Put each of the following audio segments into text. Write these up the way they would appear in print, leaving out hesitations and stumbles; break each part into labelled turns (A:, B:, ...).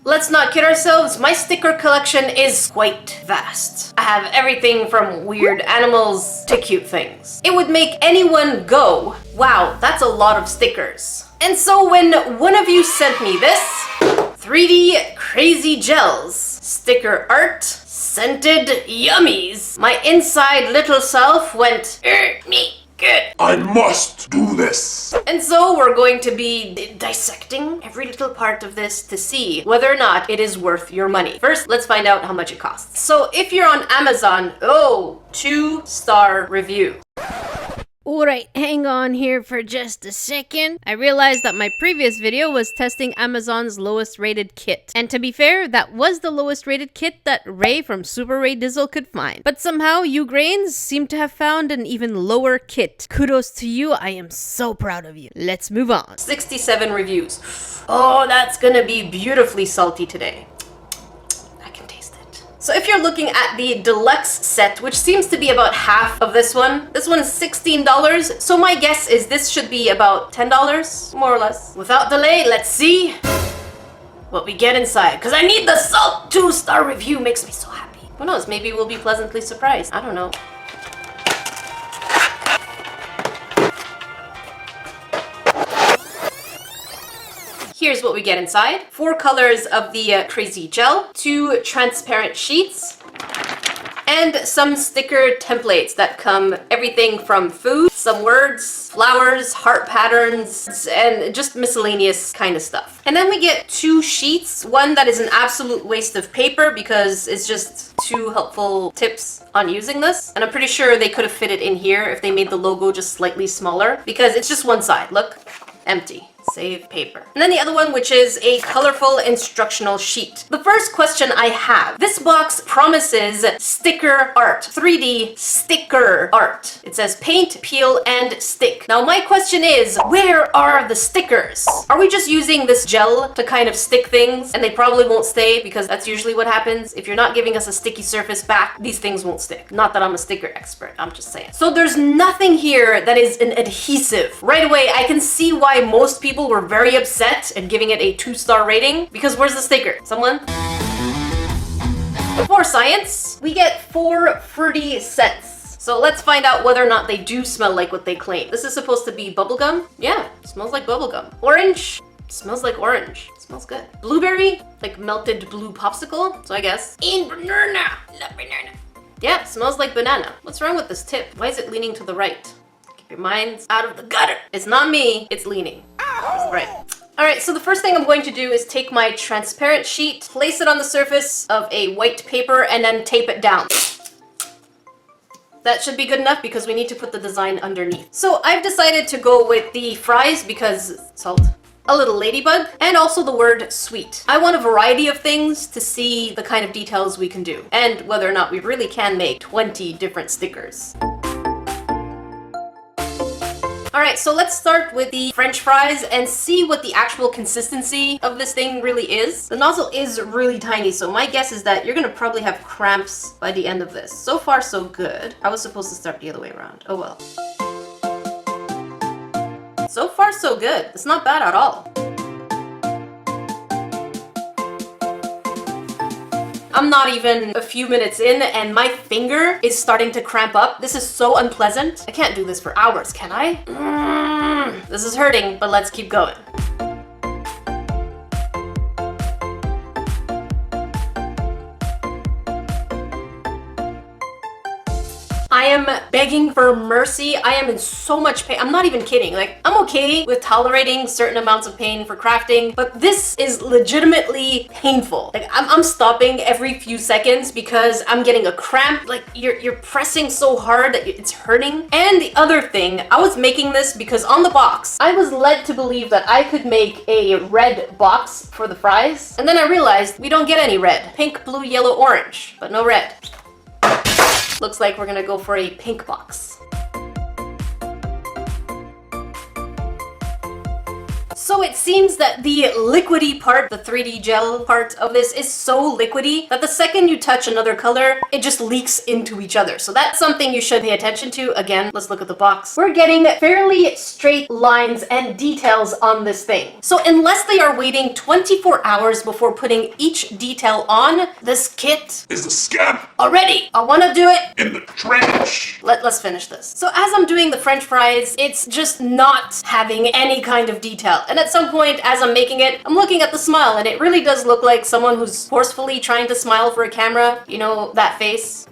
A: Let's not kid ourselves, my sticker collection is quite vast. I have everything from weird animals to cute things. It would make anyone go, wow, that's a lot of stickers. And so when one of you sent me this, 3D crazy gels, sticker art, scented yummies, my inside little self went, me. Good.
B: I must do this.
A: And so we're going to be dissecting every little part of this to see whether or not it is worth your money. First, let's find out how much it costs. So if you're on Amazon, 2-star review.
C: Alright, hang on here for just a second. I realized that my previous video was testing Amazon's lowest rated kit. And to be fair, that was the lowest rated kit that Ray from Super Ray Dizzle could find. But somehow, you Grains seem to have found an even lower kit. Kudos to you, I am so proud of you. Let's move on.
A: 67 reviews. Oh, that's gonna be beautifully salty today. So if you're looking at the deluxe set, which seems to be about half of this one is $16. So my guess is this should be about $10, more or less. Without delay, let's see what we get inside. Because I need the Salt 2-star review, makes me so happy. Who knows, maybe we'll be pleasantly surprised. I don't know. Here's what we get inside. 4 colors of the crazy gel, 2 transparent sheets, and some sticker templates that come everything from food, some words, flowers, heart patterns, and just miscellaneous kind of stuff. And then we get 2 sheets, one that is an absolute waste of paper because it's just 2 helpful tips on using this. And I'm pretty sure they could have fit it in here if they made the logo just slightly smaller because it's just one side, look, empty. Save paper. And then the other one, which is a colorful instructional sheet. The first question I have, this box promises sticker art, 3D sticker art. It says paint, peel, and stick. Now my question is, where are the stickers? Are we just using this gel to kind of stick things and they probably won't stay because that's usually what happens. If you're not giving us a sticky surface back, these things won't stick. Not that I'm a sticker expert, I'm just saying. So there's nothing here that is an adhesive. Right away, I can see why most people were very upset and giving it a 2-star rating because where's the sticker? Someone? For science, we get 4 fruity scents. So let's find out whether or not they do smell like what they claim. This is supposed to be bubblegum. Yeah, smells like bubblegum. Orange, smells like orange. Smells good. Blueberry, like melted blue popsicle. So I guess. And banana, love banana. Yeah, smells like banana. What's wrong with this tip? Why is it leaning to the right? Your mind's out of the gutter. It's not me, it's leaning. Right. Alright, so the first thing I'm going to do is take my transparent sheet, place it on the surface of a white paper, and then tape it down. That should be good enough because we need to put the design underneath. So I've decided to go with the fries because salt. A little ladybug, and also the word sweet. I want a variety of things to see the kind of details we can do, and whether or not we really can make 20 different stickers. Alright, so let's start with the French fries and see what the actual consistency of this thing really is. The nozzle is really tiny, so my guess is that you're gonna probably have cramps by the end of this. So far, so good. I was supposed to start the other way around. Oh well. So far, so good. It's not bad at all. I'm not even a few minutes in and my finger is starting to cramp up. This is so unpleasant. I can't do this for hours, can I? This is hurting, but let's keep going. I am begging for mercy. I am in so much pain. I'm not even kidding. Like, I'm okay with tolerating certain amounts of pain for crafting, but this is legitimately painful. Like, I'm stopping every few seconds because I'm getting a cramp. Like, you're pressing so hard that it's hurting. And the other thing, I was making this because on the box, I was led to believe that I could make a red box for the fries. And then I realized we don't get any red. Pink, blue, yellow, orange, but no red. Looks like we're gonna go for a pink box. So it seems that the liquidy part, the 3D gel part of this is so liquidy that the second you touch another color, it just leaks into each other. So that's something you should pay attention to. Again, let's look at the box. We're getting fairly straight lines and details on this thing. So unless they are waiting 24 hours before putting each detail on, this kit
B: Is a scam
A: already. I want to do it.
B: in the trash.
A: Let's finish this. So as I'm doing the French fries, it's just not having any kind of detail. And at some point, as I'm making it, I'm looking at the smile, and it really does look like someone who's forcefully trying to smile for a camera. You know, that face?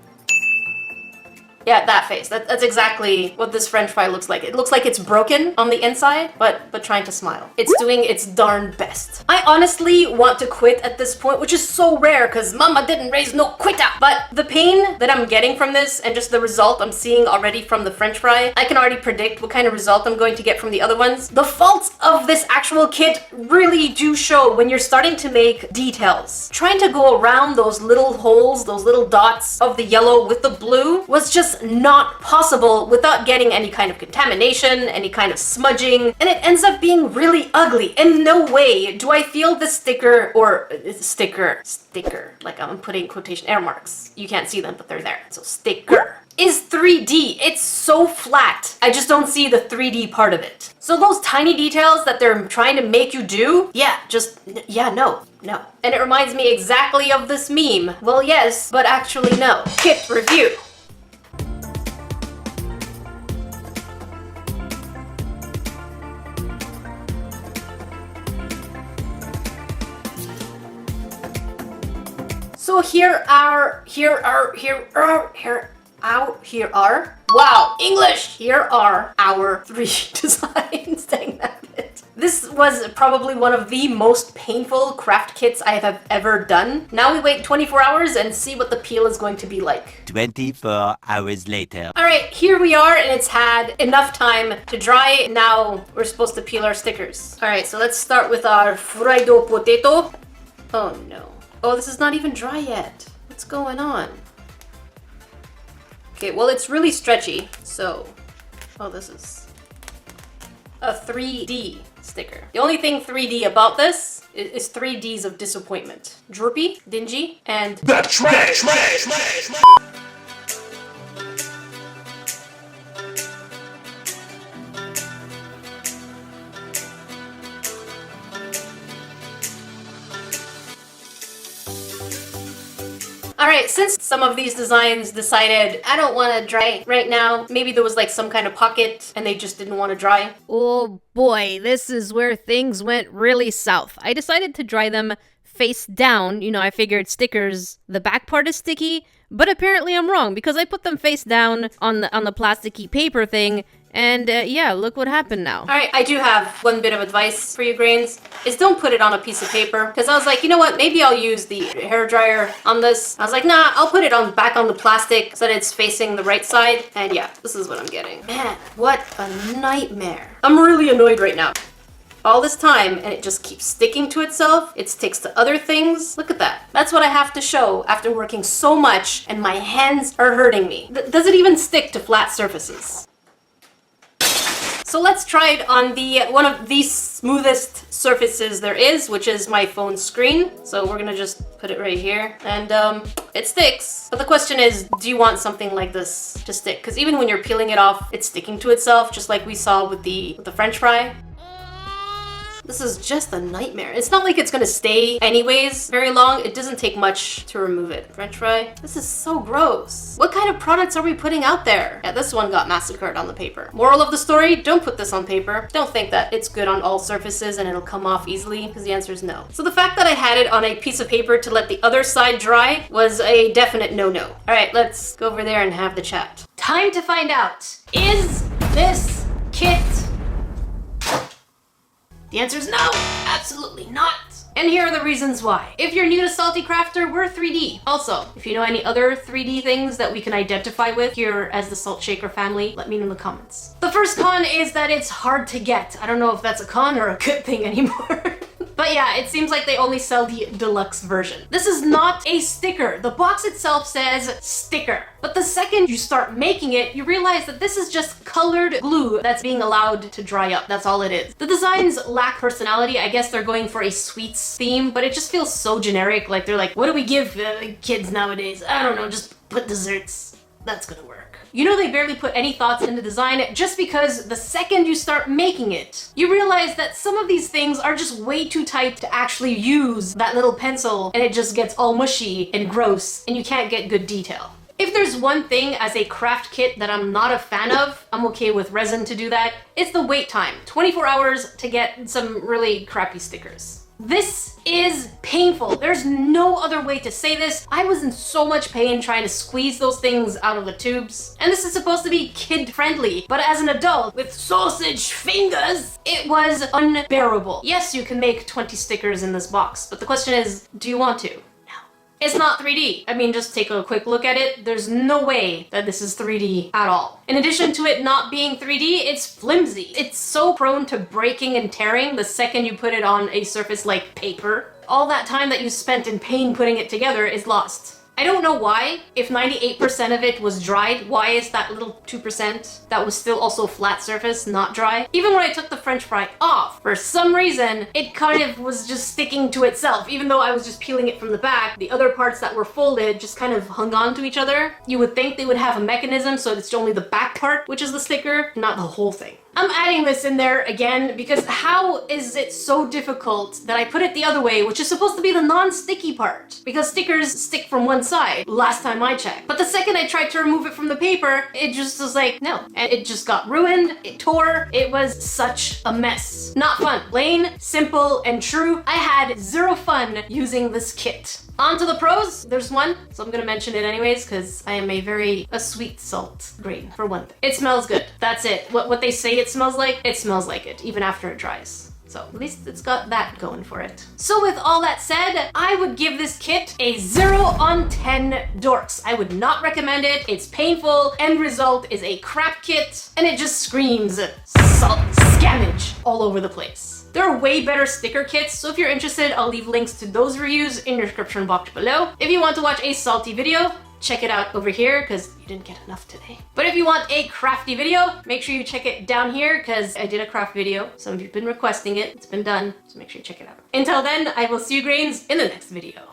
A: Yeah, that face. That's exactly what this French fry looks like. It looks like it's broken on the inside, but trying to smile. It's doing its darn best. I honestly want to quit at this point, which is so rare because mama didn't raise no quitter. But the pain that I'm getting from this and just the result I'm seeing already from the French fry, I can already predict what kind of result I'm going to get from the other ones. The faults of this actual kit really do show when you're starting to make details. Trying to go around those little holes, those little dots of the yellow with the blue was just not possible without getting any kind of contamination, any kind of smudging, and it ends up being really ugly. In no way do I feel the sticker, like I'm putting quotation air marks. You can't see them, but they're there. So sticker is 3D. It's so flat. I just don't see the 3D part of it. So those tiny details that they're trying to make you do, no. And it reminds me exactly of this meme. Well, yes, but actually no. Kit review. So here are, wow, English! Here are our 3 designs. Dang that bit. This was probably one of the most painful craft kits I have ever done. Now we wait 24 hours and see what the peel is going to be like.
D: 24 hours later.
A: All right, here we are, and it's had enough time to dry. Now we're supposed to peel our stickers. All right, so let's start with our fried potato. Oh no. Oh, this is not even dry yet. What's going on? Okay, well, it's really stretchy, so... Oh, this is a 3D sticker. The only thing 3D about this is 3 Ds of disappointment. Droopy, dingy, and...
B: The trash.
A: Alright, since some of these designs decided, I don't want to dry right now, maybe there was like some kind of pocket and they just didn't want to dry.
C: Oh boy, this is where things went really south. I decided to dry them face down. You know, I figured stickers, the back part is sticky, but apparently I'm wrong because I put them face down on the plasticky paper thing. And yeah, look what happened now.
A: All right, I do have one bit of advice for you, Grains, is don't put it on a piece of paper. Because I was like, you know what, maybe I'll use the hair dryer on this. I was like, nah, I'll put it back on the plastic so that it's facing the right side. And yeah, this is what I'm getting. Man, what a nightmare. I'm really annoyed right now. All this time, and it just keeps sticking to itself. It sticks to other things. Look at that. That's what I have to show after working so much and my hands are hurting me. Does it even stick to flat surfaces? So let's try it on one of the smoothest surfaces there is, which is my phone screen. So we're gonna just put it right here, and it sticks. But the question is, do you want something like this to stick? Because even when you're peeling it off, it's sticking to itself, just like we saw with the French fry. This is just a nightmare. It's not like it's gonna stay anyways very long. It doesn't take much to remove it. French fry. This is so gross. What kind of products are we putting out there? Yeah, this one got massacred on the paper. Moral of the story, don't put this on paper. Don't think that it's good on all surfaces and it'll come off easily, because the answer is no. So the fact that I had it on a piece of paper to let the other side dry was a definite no-no. All right, let's go over there and have the chat. Time to find out. Is this kit... The answer is no, absolutely not. And here are the reasons why. If you're new to SaltEcrafter, we're 3D. Also, if you know any other 3D things that we can identify with here as the Salt Shaker family, let me know in the comments. The first con is that it's hard to get. I don't know if that's a con or a good thing anymore. But But yeah, it seems like they only sell the deluxe version. This is not a sticker. The box itself says sticker. But the second you start making it, you realize that this is just colored glue that's being allowed to dry up. That's all it is. The designs lack personality. I guess they're going for a sweets theme, but it just feels so generic. Like they're like, what do we give kids nowadays? I don't know, just put desserts. That's gonna work. You know, they barely put any thoughts into design just because the second you start making it, you realize that some of these things are just way too tight to actually use that little pencil, and it just gets all mushy and gross and you can't get good detail. If there's one thing as a craft kit that I'm not a fan of, I'm okay with resin to do that, it's the wait time. 24 hours to get some really crappy stickers. This is painful. There's no other way to say this. I was in so much pain trying to squeeze those things out of the tubes. And this is supposed to be kid-friendly, but as an adult with sausage fingers, it was unbearable. Yes, you can make 20 stickers in this box, but the question is, do you want to? It's not 3D. I mean, just take a quick look at it. There's no way that this is 3D at all. In addition to it not being 3D, it's flimsy. It's so prone to breaking and tearing the second you put it on a surface like paper. All that time that you spent in pain putting it together is lost. I don't know why. If 98% of it was dried, why is that little 2% that was still also flat surface not dry? Even when I took the French fry off, for some reason, it kind of was just sticking to itself. Even though I was just peeling it from the back, the other parts that were folded just kind of hung on to each other. You would think they would have a mechanism so it's only the back part, which is the sticker, not the whole thing. I'm adding this in there again because how is it so difficult that I put it the other way, which is supposed to be the non-sticky part? Because stickers stick from one side, last time I checked. But the second I tried to remove it from the paper, it just was like, no. And it just got ruined, it tore, it was such a mess. Not fun. Plain, simple, and true. I had zero fun using this kit. On to the pros. There's one, so I'm gonna mention it anyways because I am a sweet salt grain, for one thing. It smells good. That's it. What they say it smells like it, even after it dries. So at least it's got that going for it. So with all that said, I would give this kit a 0 on 10 dorks. I would not recommend it. It's painful. End result is a crap kit, and it just screams salt scammage all over the place. There are way better sticker kits, so if you're interested, I'll leave links to those reviews in your description box below. If you want to watch a salty video, check it out over here because you didn't get enough today. But if you want a crafty video, make sure you check it down here because I did a craft video. Some of you have been requesting it. It's been done, so make sure you check it out. Until then, I will see you grains in the next video.